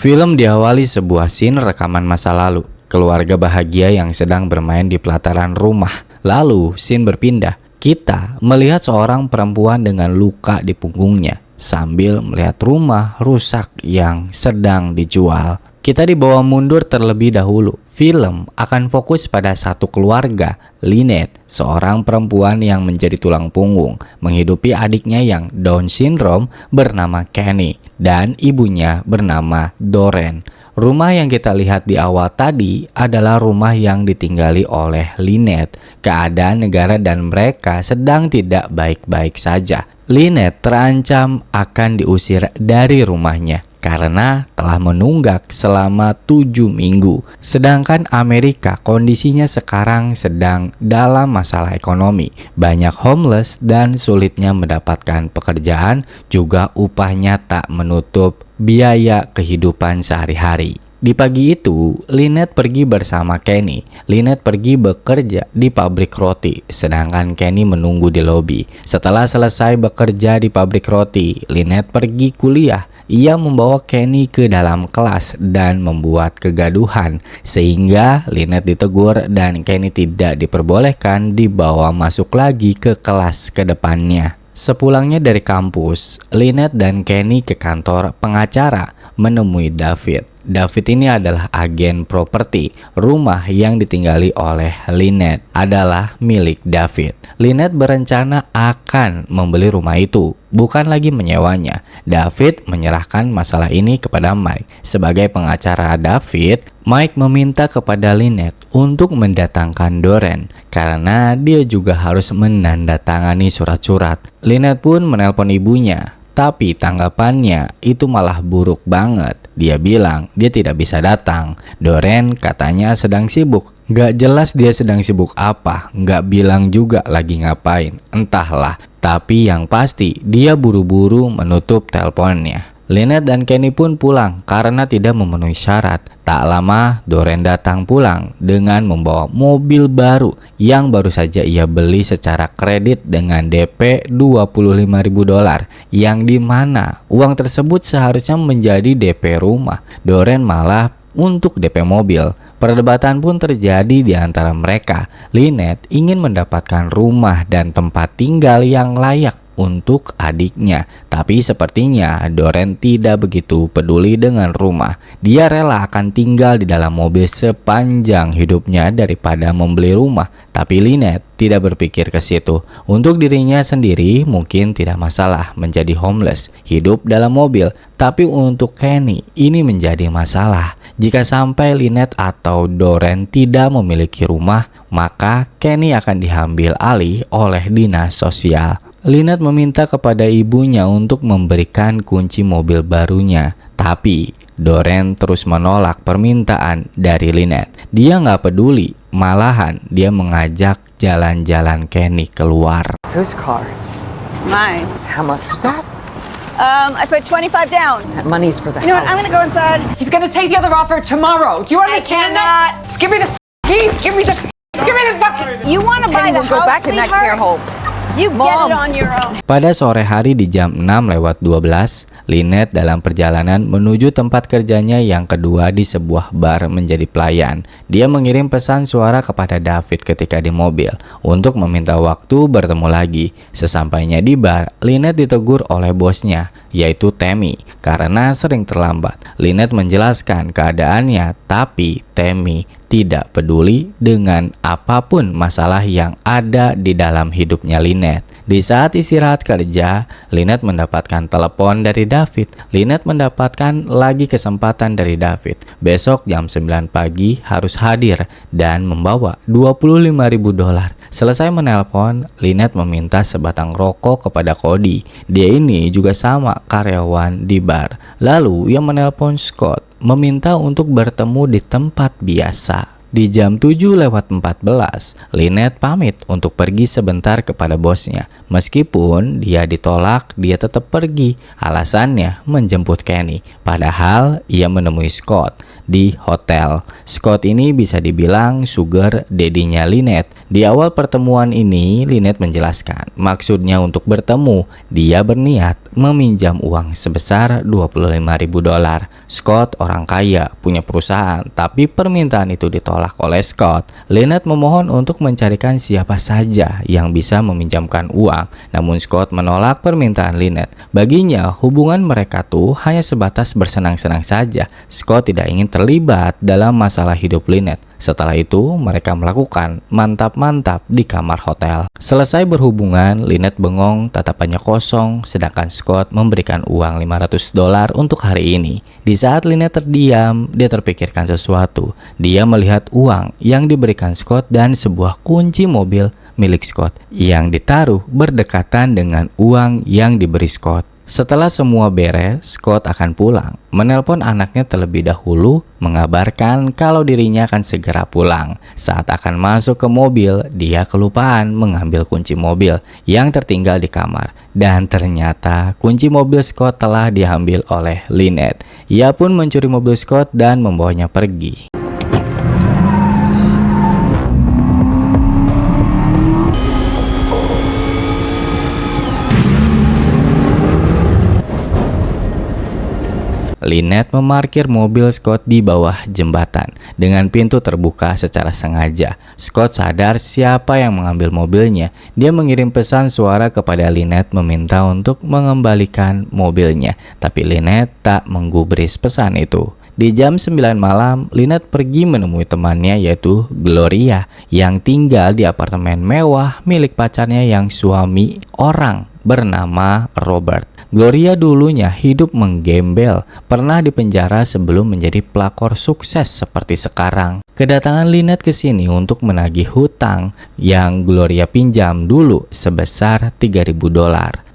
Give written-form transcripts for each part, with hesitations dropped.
Film diawali sebuah scene rekaman masa lalu. Keluarga bahagia yang sedang bermain di pelataran rumah. Lalu scene berpindah. Kita melihat seorang perempuan dengan luka di punggungnya sambil melihat rumah rusak yang sedang dijual. Kita dibawa mundur terlebih dahulu. Film akan fokus pada satu keluarga, Lynette, seorang perempuan yang menjadi tulang punggung, menghidupi adiknya yang Down syndrome bernama Kenny dan ibunya bernama Doreen. Rumah yang kita lihat di awal tadi adalah rumah yang ditinggali oleh Lynette. Keadaan negara dan mereka sedang tidak baik-baik saja. Lynette terancam akan diusir dari rumahnya karena telah menunggak selama 7 minggu. Sedangkan Amerika kondisinya sekarang sedang dalam masalah ekonomi. Banyak homeless dan sulitnya mendapatkan pekerjaan, juga upahnya tak menutup biaya kehidupan sehari-hari. Di pagi itu, Lynette pergi bersama Kenny. Lynette pergi bekerja di pabrik roti, sedangkan Kenny menunggu di lobi. Setelah selesai bekerja di pabrik roti, Lynette pergi kuliah. Ia membawa Kenny ke dalam kelas dan membuat kegaduhan, sehingga Lynette ditegur dan Kenny tidak diperbolehkan dibawa masuk lagi ke kelas ke depannya. Sepulangnya dari kampus, Lynette dan Kenny ke kantor pengacara menemui David. David ini adalah agen properti. Rumah yang ditinggali oleh Lynette adalah milik David. Lynette berencana akan membeli rumah itu, bukan lagi menyewanya. David menyerahkan masalah ini kepada Mike. Sebagai pengacara David, Mike meminta kepada Lynette untuk mendatangkan Doreen karena dia juga harus menandatangani surat-surat. Lynette pun menelpon ibunya. Tapi tanggapannya itu malah buruk banget. Dia bilang dia tidak bisa datang. Doreen katanya sedang sibuk. Gak jelas dia sedang sibuk apa. Gak bilang juga lagi ngapain. Entahlah. Tapi yang pasti dia buru-buru menutup teleponnya. Lynette dan Kenny pun pulang karena tidak memenuhi syarat. Tak lama Doreen datang pulang dengan membawa mobil baru yang baru saja ia beli secara kredit dengan DP $25.000, yang dimana uang tersebut seharusnya menjadi DP rumah. Doreen malah untuk DP mobil. Perdebatan pun terjadi di antara mereka. Lynette ingin mendapatkan rumah dan tempat tinggal yang layak untuk adiknya, tapi sepertinya Doreen tidak begitu peduli dengan rumah. Dia rela akan tinggal di dalam mobil sepanjang hidupnya daripada membeli rumah. Tapi Lynette tidak berpikir ke situ. Untuk dirinya sendiri mungkin tidak masalah menjadi homeless, hidup dalam mobil, tapi untuk Kenny ini menjadi masalah. Jika sampai Lynette atau Doreen tidak memiliki rumah, maka Kenny akan diambil alih oleh dinas sosial. Lynette meminta kepada ibunya untuk memberikan kunci mobil barunya, tapi Doreen terus menolak permintaan dari Lynette. Dia nggak peduli, malahan dia mengajak jalan-jalan Kenny keluar. Whose car? Mine. How much was that? I put 25 down. That money's for the You know what? I'm house. gonna go inside. He's gonna take the other offer tomorrow. Do you understand cannot. that? Just give me the keys. Give me the fucking. You want to buy Kenny the will go house, back in that care sweetheart? home. You get Mom. it on your own. Pada sore hari di jam 6:12, Lynette dalam perjalanan menuju tempat kerjanya yang kedua di sebuah bar menjadi pelayan. Dia mengirim pesan suara kepada David ketika di mobil untuk meminta waktu bertemu lagi. Sesampainya di bar, Lynette ditegur oleh bosnya, yaitu Tammy, karena sering terlambat. Lynette menjelaskan keadaannya, tapi Tammy tidak peduli dengan apapun masalah yang ada di dalam hidupnya Lynette. Di saat istirahat kerja, Lynette mendapatkan telepon dari David. Lynette mendapatkan lagi kesempatan dari David. Besok jam 9 pagi harus hadir dan membawa $25.000. Selesai menelpon, Lynette meminta sebatang rokok kepada Cody. Dia ini juga sama karyawan di bar. Lalu ia menelpon Scott, meminta untuk bertemu di tempat biasa. Di jam 7:14, Lynette pamit untuk pergi sebentar kepada bosnya. Meskipun dia ditolak, dia tetap pergi. Alasannya menjemput Kenny. Padahal ia menemui Scott di hotel. Scott ini bisa dibilang sugar daddy-nya Lynette. Di awal pertemuan ini, Lynette menjelaskan maksudnya untuk bertemu. Dia berniat meminjam uang sebesar $25.000. Scott orang kaya, punya perusahaan, tapi permintaan itu ditolak oleh Scott. Lynette memohon untuk mencarikan siapa saja yang bisa meminjamkan uang. Namun Scott menolak permintaan Lynette. Baginya, hubungan mereka tuh hanya sebatas bersenang-senang saja. Scott tidak ingin terlibat dalam masalah hidup Lynette. Setelah itu, mereka melakukan mantap-mantap di kamar hotel. Selesai berhubungan, Lynette bengong, tatapannya kosong, sedangkan Scott memberikan uang $500 untuk hari ini. Di saat Lynette terdiam, dia terpikirkan sesuatu. Dia melihat uang yang diberikan Scott dan sebuah kunci mobil milik Scott yang ditaruh berdekatan dengan uang yang diberi Scott. Setelah semua beres, Scott akan pulang. Menelpon anaknya terlebih dahulu, mengabarkan kalau dirinya akan segera pulang. Saat akan masuk ke mobil, dia kelupaan mengambil kunci mobil yang tertinggal di kamar. Dan ternyata kunci mobil Scott telah diambil oleh Lynette. Ia pun mencuri mobil Scott dan membawanya pergi. Lynette memarkir mobil Scott di bawah jembatan dengan pintu terbuka secara sengaja. Scott sadar siapa yang mengambil mobilnya. Dia mengirim pesan suara kepada Lynette meminta untuk mengembalikan mobilnya. Tapi Lynette tak menggubris pesan itu. Di jam 9 malam, Lynette pergi menemui temannya yaitu Gloria yang tinggal di apartemen mewah milik pacarnya yang suami orang bernama Robert. Gloria dulunya hidup menggembel, pernah dipenjara sebelum menjadi pelakor sukses seperti sekarang. Kedatangan Lynette ke sini untuk menagih hutang yang Gloria pinjam dulu sebesar $3.000.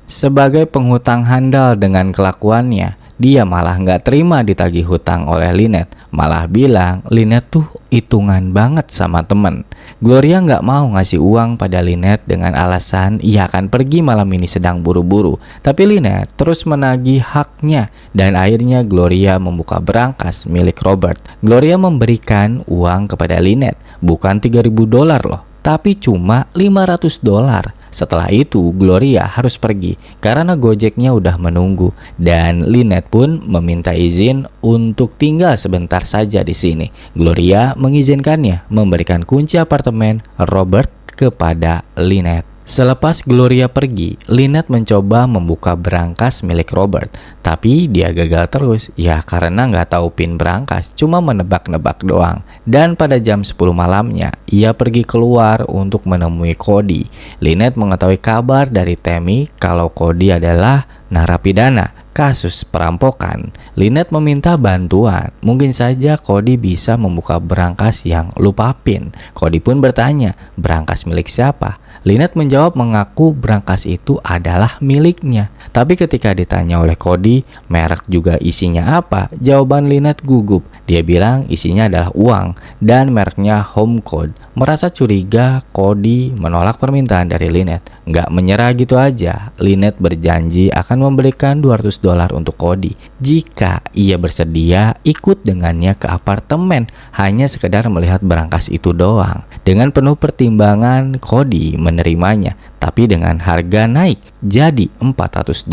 Sebagai penghutang handal dengan kelakuannya, dia malah nggak terima ditagih hutang oleh Lynette. Malah bilang Lynette tuh hitungan banget sama temen. Gloria nggak mau ngasih uang pada Lynette dengan alasan ia akan pergi malam ini sedang buru-buru. Tapi Lynette terus menagih haknya dan akhirnya Gloria membuka berangkas milik Robert. Gloria memberikan uang kepada Lynette, bukan $3.000 loh, tapi cuma $500. Setelah itu Gloria harus pergi karena Gojeknya udah menunggu dan Lynette pun meminta izin untuk tinggal sebentar saja di sini. Gloria mengizinkannya memberikan kunci apartemen Robert kepada Lynette. Selepas Gloria pergi, Lynette mencoba membuka berangkas milik Robert, tapi dia gagal terus, ya karena nggak tahu pin berangkas, cuma menebak-nebak doang. Dan pada jam 10 malamnya, ia pergi keluar untuk menemui Cody. Lynette mengetahui kabar dari Tammy kalau Cody adalah narapidana kasus perampokan. Lynette meminta bantuan. Mungkin saja Cody bisa membuka berangkas yang lupa pin. Cody pun bertanya, berangkas milik siapa? Lynette menjawab mengaku berangkas itu adalah miliknya. Tapi ketika ditanya oleh Cody, merek juga isinya apa? Jawaban Lynette gugup. Dia bilang isinya adalah uang dan mereknya Home Code. Merasa curiga, Cody menolak permintaan dari Lynette. Nggak menyerah gitu aja, Lynette berjanji akan memberikan $200 untuk Cody jika ia bersedia ikut dengannya ke apartemen hanya sekedar melihat berangkas itu doang. Dengan penuh pertimbangan, Cody menerimanya, tapi dengan harga naik jadi $400.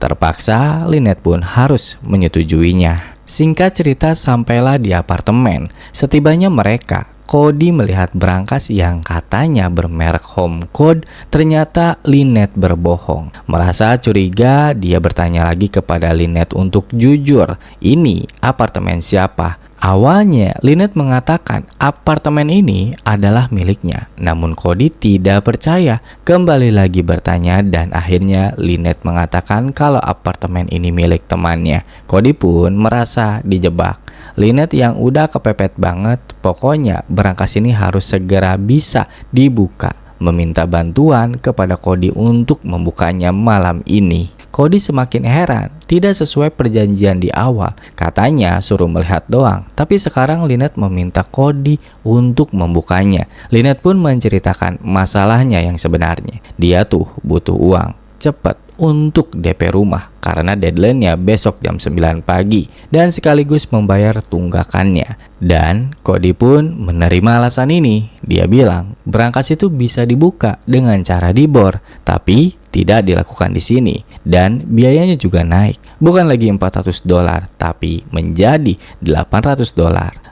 Terpaksa, Lynette pun harus menyetujuinya. Singkat cerita, sampailah di apartemen. Setibanya mereka, Cody melihat berangkas yang katanya bermerek Home Code, ternyata Lynette berbohong. Merasa curiga, dia bertanya lagi kepada Lynette untuk jujur, ini apartemen siapa? Awalnya Lynette mengatakan apartemen ini adalah miliknya, namun Cody tidak percaya. Kembali lagi bertanya dan akhirnya Lynette mengatakan kalau apartemen ini milik temannya. Cody pun merasa dijebak. Lynette yang udah kepepet banget, pokoknya berangkas ini harus segera bisa dibuka. Meminta bantuan kepada Cody untuk membukanya malam ini. Cody semakin heran, tidak sesuai perjanjian di awal. Katanya suruh melihat doang, tapi sekarang Lynette meminta Cody untuk membukanya. Lynette pun menceritakan masalahnya yang sebenarnya. Dia tuh butuh uang cepat untuk DP rumah karena deadline-nya besok jam 9 pagi dan sekaligus membayar tunggakannya. Dan Cody pun menerima alasan ini. Dia bilang berangkas itu bisa dibuka dengan cara dibor, tapi tidak dilakukan di sini dan biayanya juga naik. Bukan lagi $400, tapi menjadi $800.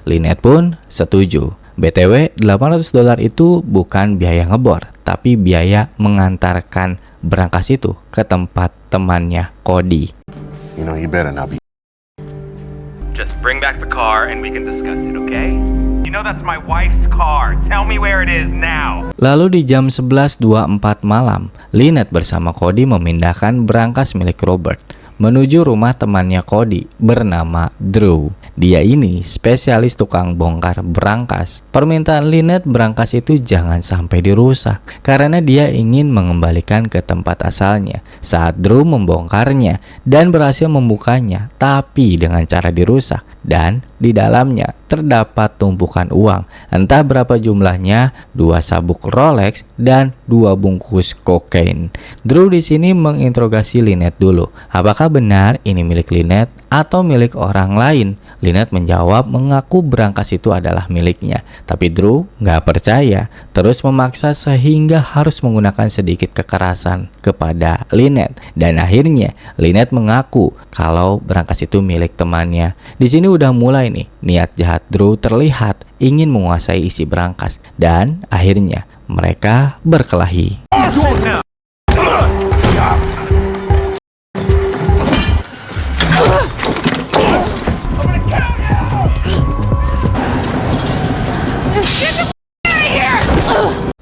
Lynette pun setuju. BTW, $800 itu bukan biaya ngebor, tapi biaya mengantarkan berangkas itu ke tempat temannya Cody. You know, you better not be. Just bring back the car and we can discuss it, okay? You know that's my wife's car. Tell me where it is now. Lalu di jam 11.24 malam, Lynette bersama Cody memindahkan berangkas milik Robert menuju rumah temannya Cody bernama Drew. Dia ini spesialis tukang bongkar berangkas. Permintaan Lynette berangkas itu jangan sampai dirusak karena dia ingin mengembalikan ke tempat asalnya. Saat Drew membongkarnya dan berhasil membukanya, tapi dengan cara dirusak, dan di dalamnya terdapat tumpukan uang, entah berapa jumlahnya, 2 sabuk Rolex dan 2 bungkus kokain. Drew di sini menginterogasi Lynette dulu. Apakah benar ini milik Lynette atau milik orang lain? Lynette menjawab mengaku berangkas itu adalah miliknya, tapi Drew nggak percaya, terus memaksa sehingga harus menggunakan sedikit kekerasan kepada Lynette. Dan akhirnya Lynette mengaku kalau berangkas itu milik temannya. Di sini udah mulai nih, niat jahat Drew terlihat ingin menguasai isi berangkas dan akhirnya mereka berkelahi.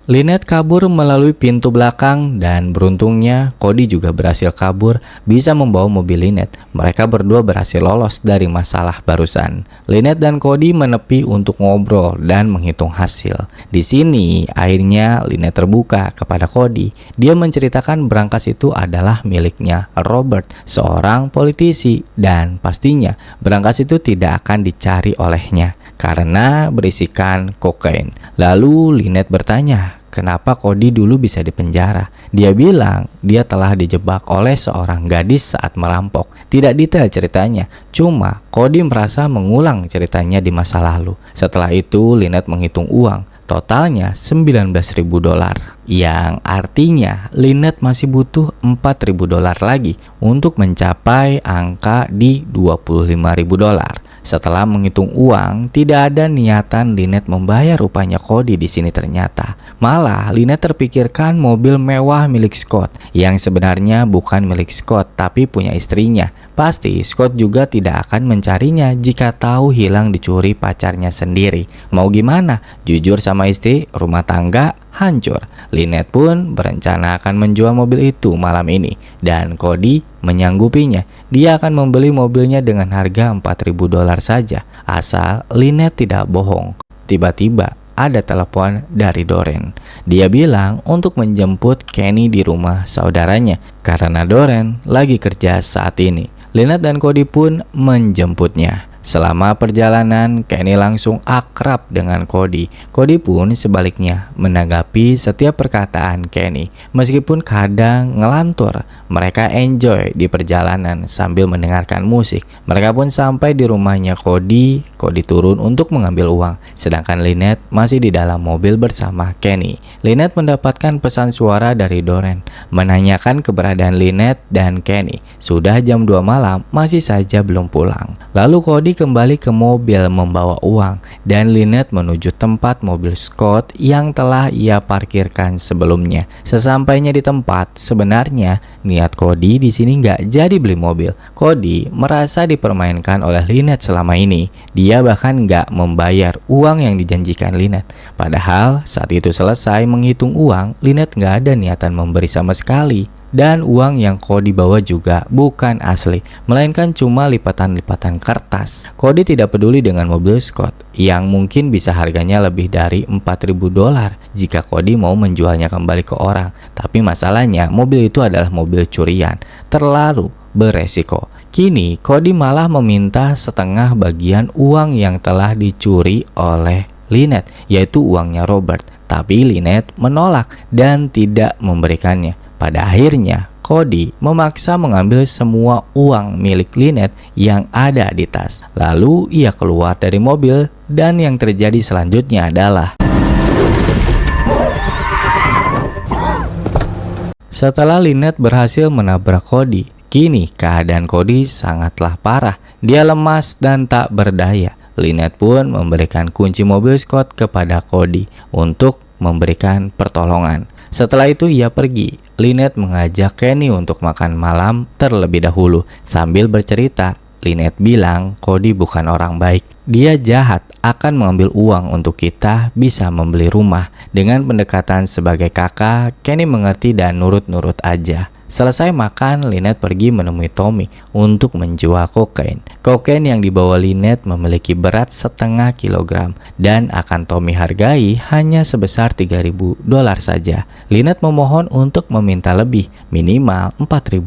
Lynette kabur melalui pintu belakang dan beruntungnya Cody juga berhasil kabur, bisa membawa mobil Lynette. Mereka berdua berhasil lolos dari masalah barusan. Lynette dan Cody menepi untuk ngobrol dan menghitung hasil. Di sini akhirnya Lynette terbuka kepada Cody. Dia menceritakan berangkas itu adalah miliknya Robert, seorang politisi, dan pastinya berangkas itu tidak akan dicari olehnya karena berisikan kokain. Lalu Lynette bertanya, kenapa Cody dulu bisa dipenjara? Dia bilang dia telah dijebak oleh seorang gadis saat merampok. Tidak detail ceritanya, cuma Cody merasa mengulang ceritanya di masa lalu. Setelah itu Lynette menghitung uang, totalnya $19.000, yang artinya Lynette masih butuh $4.000 lagi untuk mencapai angka di $25.000. Setelah menghitung uang, tidak ada niatan Lynette membayar rupanya Cody di sini ternyata. Malah Lynette terpikirkan mobil mewah milik Scott yang sebenarnya bukan milik Scott tapi punya istrinya. Pasti Scott juga tidak akan mencarinya jika tahu hilang dicuri pacarnya sendiri. Mau gimana? Jujur sama istri, rumah tangga hancur. Lynette pun berencana akan menjual mobil itu malam ini dan Cody menyanggupinya. Dia akan membeli mobilnya dengan harga $4.000 saja, asal Lynette tidak bohong. Tiba-tiba ada telepon dari Doreen. Dia bilang untuk menjemput Kenny di rumah saudaranya karena Doreen lagi kerja saat ini. Lynette dan Cody pun menjemputnya. Selama perjalanan, Kenny langsung akrab dengan Cody. Cody pun sebaliknya menanggapi setiap perkataan Kenny. Meskipun kadang ngelantur, mereka enjoy di perjalanan sambil mendengarkan musik. Mereka pun sampai di rumahnya Cody. Cody turun untuk mengambil uang, sedangkan Lynette masih di dalam mobil bersama Kenny. Lynette mendapatkan pesan suara dari Doreen, menanyakan keberadaan Lynette dan Kenny. Sudah jam 2 malam, masih saja belum pulang. Lalu Cody kembali ke mobil membawa uang dan Lynette menuju tempat mobil Scott yang telah ia parkirkan sebelumnya. Sesampainya di tempat, sebenarnya niat Cody di sini nggak jadi beli mobil. Cody merasa dipermainkan oleh Lynette selama ini. Dia bahkan nggak membayar uang yang dijanjikan Lynette. Padahal saat itu selesai menghitung uang, Lynette nggak ada niatan memberi sama sekali. Dan uang yang Cody bawa juga bukan asli, melainkan cuma lipatan-lipatan kertas. Cody tidak peduli dengan mobil Scott. yang mungkin bisa harganya lebih dari $4.000 jika Cody mau menjualnya kembali ke orang. Tapi masalahnya mobil itu adalah mobil curian, terlalu beresiko. Kini Cody malah meminta setengah bagian uang yang telah dicuri oleh Lynette, yaitu uangnya Robert. Tapi Lynette menolak dan tidak memberikannya. Pada akhirnya Cody memaksa mengambil semua uang milik Lynette yang ada di tas. Lalu ia keluar dari mobil dan yang terjadi selanjutnya adalah setelah Lynette berhasil menabrak Cody, kini keadaan Cody sangatlah parah. Dia lemas dan tak berdaya. Lynette pun memberikan kunci mobil Scott kepada Cody untuk memberikan pertolongan. Setelah itu ia pergi. Lynette mengajak Kenny untuk makan malam terlebih dahulu. Sambil bercerita, Lynette bilang Cody bukan orang baik. Dia jahat, akan mengambil uang untuk kita bisa membeli rumah. Dengan pendekatan sebagai kakak, Kenny mengerti dan nurut-nurut aja. Selesai makan, Lynette pergi menemui Tommy untuk menjual kokain. Kokain yang dibawa Lynette memiliki berat setengah kilogram dan akan Tommy hargai hanya sebesar $3.000 saja. Lynette memohon untuk meminta lebih, minimal $4.000.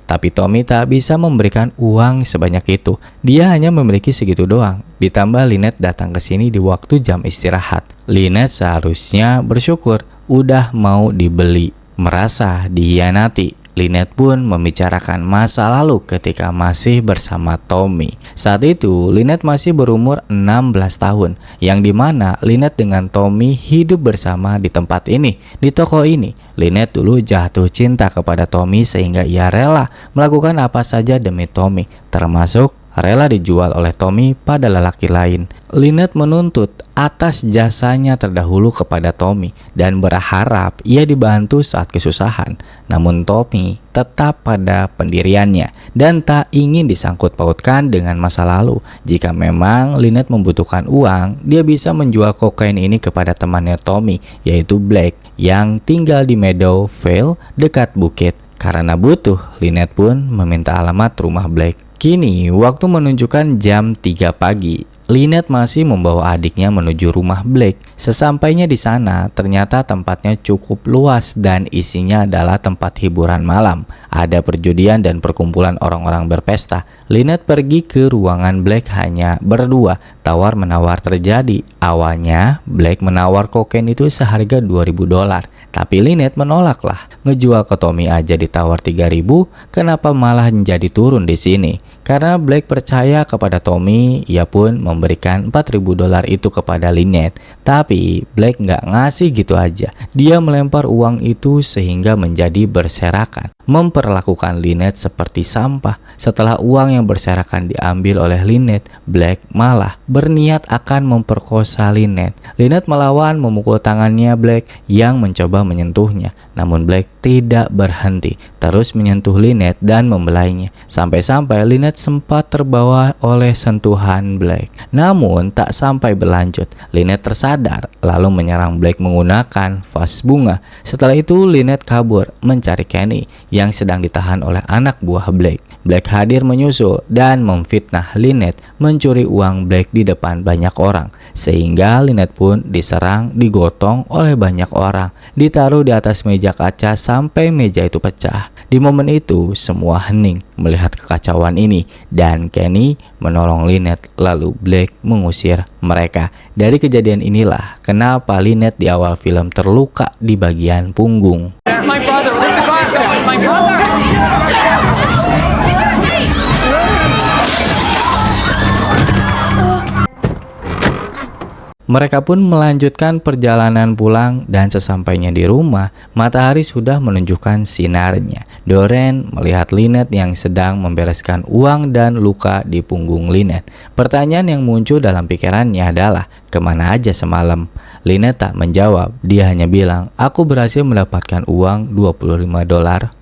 Tapi Tommy tak bisa memberikan uang sebanyak itu. Dia hanya memiliki segitu doang. Ditambah Lynette datang ke sini di waktu jam istirahat. Lynette seharusnya bersyukur udah mau dibeli. Merasa dihianati, Lynette pun membicarakan masa lalu ketika masih bersama Tommy. Saat itu Lynette masih berumur 16 tahun, yang dimana Lynette dengan Tommy hidup bersama di tempat ini, di toko ini. Lynette dulu jatuh cinta kepada Tommy sehingga ia rela melakukan apa saja demi Tommy, termasuk rela dijual oleh Tommy pada lelaki lain. Lynette menuntut atas jasanya terdahulu kepada Tommy dan berharap ia dibantu saat kesusahan. Namun Tommy tetap pada pendiriannya dan tak ingin disangkut pautkan dengan masa lalu. Jika memang Lynette membutuhkan uang, dia bisa menjual kokain ini kepada temannya Tommy, yaitu Blake, yang tinggal di Meadow Vale dekat bukit. Karena butuh, Lynette pun meminta alamat rumah Blake. Kini waktu menunjukkan jam 3 pagi. Lynette masih membawa adiknya menuju rumah Blake. Sesampainya di sana, ternyata tempatnya cukup luas dan isinya adalah tempat hiburan malam. Ada perjudian dan perkumpulan orang-orang berpesta. Lynette pergi ke ruangan Blake hanya berdua. Tawar-menawar terjadi. Awalnya, Blake menawar kokain itu seharga $2.000. Tapi Lynette menolaklah. Ngejual ke Tommy aja ditawar $3.000, kenapa malah jadi turun di sini? Karena Blake percaya kepada Tommy, ia pun memberikan $4.000 itu kepada Lynette. Tapi Blake nggak ngasih gitu aja. Dia melempar uang itu sehingga menjadi berserakan, memperlakukan Lynette seperti sampah. Setelah uang yang berserakan diambil oleh Lynette, Blake malah berniat akan memperkosa Lynette. Lynette melawan, memukul tangannya Blake yang mencoba menyentuhnya. Namun Blake tidak berhenti, terus menyentuh Lynette dan membelainya. Sampai-sampai Lynette sempat terbawa oleh sentuhan Blake. Namun tak sampai berlanjut, Lynette tersadar lalu menyerang Blake menggunakan vas bunga. Setelah itu Lynette kabur mencari Kenny yang sedang ditahan oleh anak buah Blake. Blake hadir menyusul dan memfitnah Lynette mencuri uang Blake di depan banyak orang. Sehingga Lynette pun diserang, digotong oleh banyak orang, ditaruh di atas meja kaca sampai meja itu pecah. Di momen itu semua hening melihat kekacauan ini dan Kenny menolong Lynette, lalu Blake mengusir mereka. Dari kejadian inilah kenapa Lynette di awal film terluka di bagian punggung. That's my brother. Rip the glass out. It's my brother. Mereka pun melanjutkan perjalanan pulang dan sesampainya di rumah, matahari sudah menunjukkan sinarnya. Doreen melihat Lynette yang sedang membereskan uang dan luka di punggung Lynette. Pertanyaan yang muncul dalam pikirannya adalah, kemana aja semalam? Lynette tak menjawab, dia hanya bilang, aku berhasil mendapatkan uang $25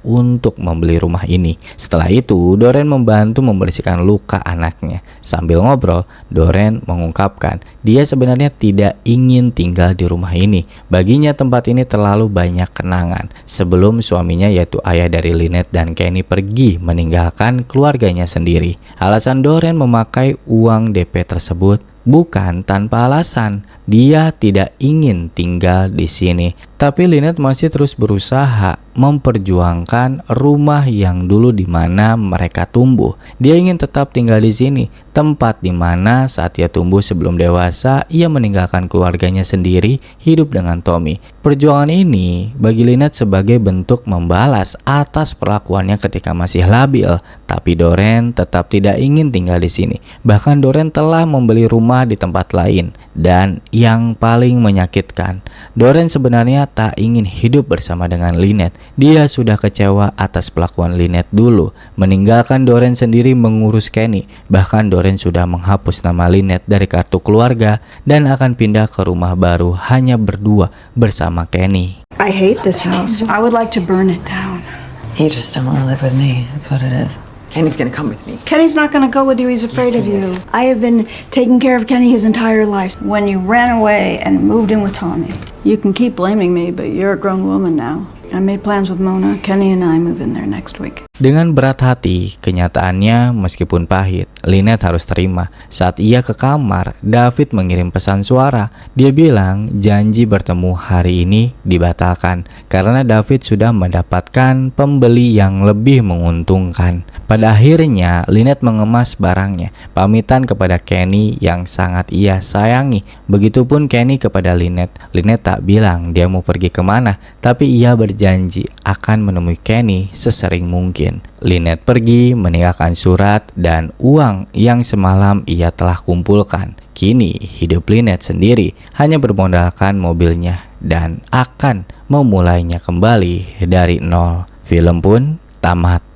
untuk membeli rumah ini. Setelah itu, Doreen membantu membersihkan luka anaknya. Sambil ngobrol, Doreen mengungkapkan, dia sebenarnya tidak ingin tinggal di rumah ini. Baginya tempat ini terlalu banyak kenangan. Sebelum suaminya yaitu ayah dari Lynette dan Kenny pergi meninggalkan keluarganya sendiri. Alasan Doreen memakai uang DP tersebut bukan tanpa alasan. Dia tidak ingin tinggal di sini. Tapi Lynette masih terus berusaha memperjuangkan rumah yang dulu di mana mereka tumbuh. Dia ingin tetap tinggal di sini, tempat di mana saat ia tumbuh sebelum dewasa, ia meninggalkan keluarganya sendiri, hidup dengan Tommy. Perjuangan ini bagi Lynette sebagai bentuk membalas atas perlakuannya ketika masih labil. Tapi Doreen tetap tidak ingin tinggal di sini. Bahkan Doreen telah membeli rumah di tempat lain. Dan yang paling menyakitkan, Doreen sebenarnya tak ingin hidup bersama dengan Lynette. Dia sudah kecewa atas pelakuan Lynette dulu, meninggalkan Doreen sendiri mengurus Kenny. Bahkan Doreen sudah menghapus nama Lynette dari kartu keluarga dan akan pindah ke rumah baru hanya berdua bersama Kenny. I hate this house. I would like to burn it down. You just don't want to live with me. That's what it is. And he's gonna come with me. Kenny's not gonna go with you. He's afraid Yes, of he you. is. I have been taking care of Kenny his entire life. When you ran away and moved in with Tommy, you can keep blaming me, but you're a grown woman now. I made plans with Mona. Kenny and I move in there next week. Dengan berat hati, kenyataannya meskipun pahit, Lynette harus terima. Saat ia ke kamar, David mengirim pesan suara. Dia bilang janji bertemu hari ini dibatalkan karena David sudah mendapatkan pembeli yang lebih menguntungkan. Pada akhirnya, Lynette mengemas barangnya, pamitan kepada Kenny yang sangat ia sayangi. Begitupun Kenny kepada Lynette. Lynette tak bilang dia mau pergi kemana, tapi ia berjanji akan menemui Kenny sesering mungkin. Lynette pergi meninggalkan surat dan uang yang semalam ia telah kumpulkan. Kini hidup Lynette sendiri hanya bermodalkan mobilnya dan akan memulainya kembali dari nol. Film pun tamat.